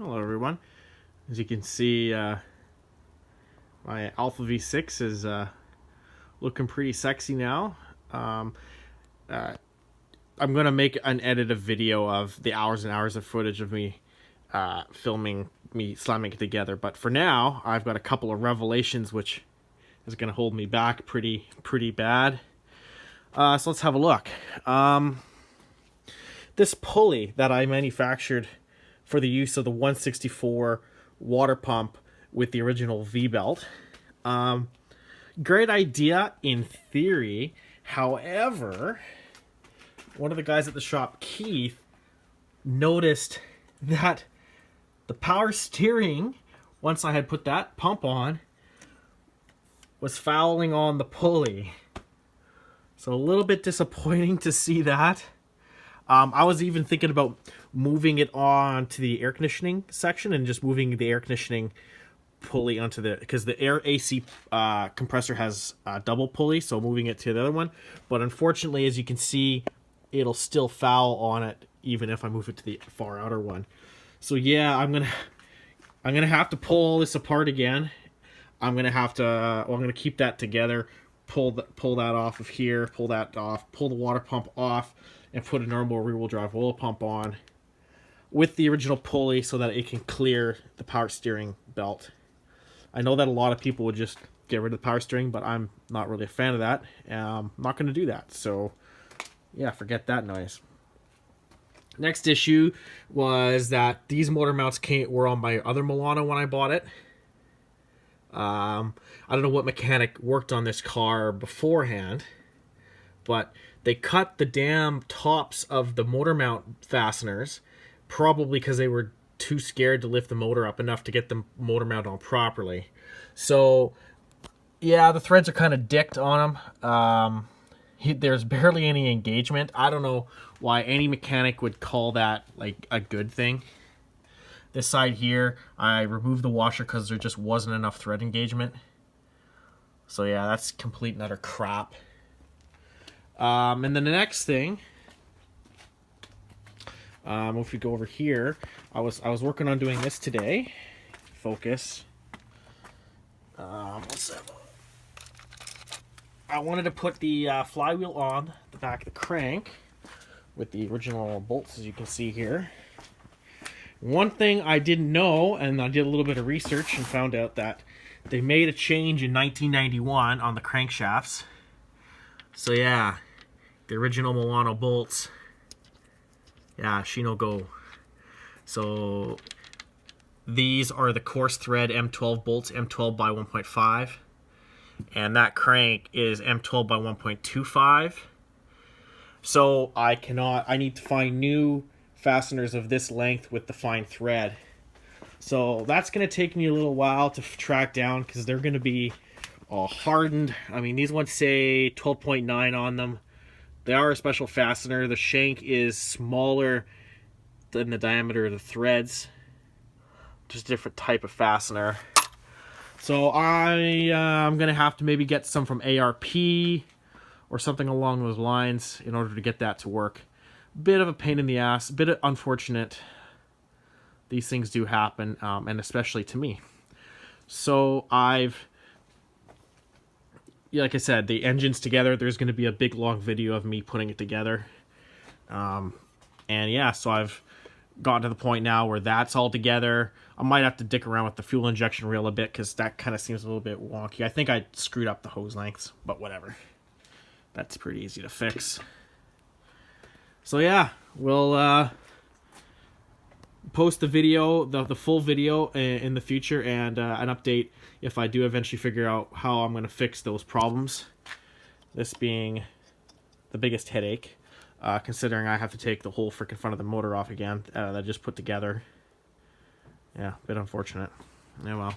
Hello everyone. As you can see, my Alpha V6 is looking pretty sexy now. I'm going to make an edited video of the hours and hours of footage of me filming me slamming it together. But for now, I've got a couple of revelations which is going to hold me back pretty bad. So let's have a look. This pulley that I manufactured for the use of the 164 water pump with the original V-belt. Great idea in theory. However, one of the guys at the shop, Keith, noticed that the power steering, once I had put that pump on, was fouling on the pulley. So a little bit disappointing to see that. I was even thinking about moving it on to the air conditioning section and just moving the air conditioning pulley onto the, because the air AC compressor has a double pulley, so moving it to the other one. But unfortunately, as you can see, it'll still foul on it even if I move it to the far outer one. So yeah, I'm gonna have to pull all this apart again. I'm gonna have to, well, I'm gonna keep that together, pull that off of here, pull that off, pull the water pump off, and put a normal rear-wheel drive oil pump on with the original pulley so that it can clear the power steering belt. I know that a lot of people would just get rid of the power steering, but I'm not really a fan of that. I'm not going to do that. So, yeah, forget that noise. Next issue was that these motor mounts were on my other Milano when I bought it. I don't know what mechanic worked on this car beforehand, but they cut the damn tops of the motor mount fasteners, probably because they were too scared to lift the motor up enough to get the motor mount on properly. So, yeah, the threads are kind of dicked on them. There's barely any engagement. I don't know why any mechanic would call that like a good thing. This side here, I removed the washer because there just wasn't enough thread engagement. So yeah, that's complete and utter crap. And then the next thing, if we go over here, I was working on doing this today. Focus. I wanted to put the flywheel on the back of the crank with the original bolts, as you can see here. One thing I didn't know, and I did a little bit of research and found out that they made a change in 1991 on the crankshafts. So yeah, the original Milano bolts, yeah, Shino go. So these are the coarse thread M12 bolts, M12 by 1.5, and that crank is M12 by 1.25. So I need to find new fasteners of this length with the fine thread. So that's going to take me a little while to track down because they're going to be hardened. I mean, these ones say 12.9 on them. They are a special fastener. The shank is smaller than the diameter of the threads. Just a different type of fastener. So I'm going to have to maybe get some from ARP or something along those lines in order to get that to work. Bit of a pain in the ass, a bit unfortunate. These things do happen, and especially to me. So like I said, the engine's together. There's going to be a big long video of me putting it together. And yeah, so I've gotten to the point now where that's all together. I might have to dick around with the fuel injection reel a bit because that kind of seems a little bit wonky. I think I screwed up the hose lengths, but whatever. That's pretty easy to fix. So yeah, we'll post the video, the full video in the future, and an update if I do eventually figure out how I'm going to fix those problems. This being the biggest headache, considering I have to take the whole freaking front of the motor off again that I just put together. Yeah, a bit unfortunate. Yeah, well.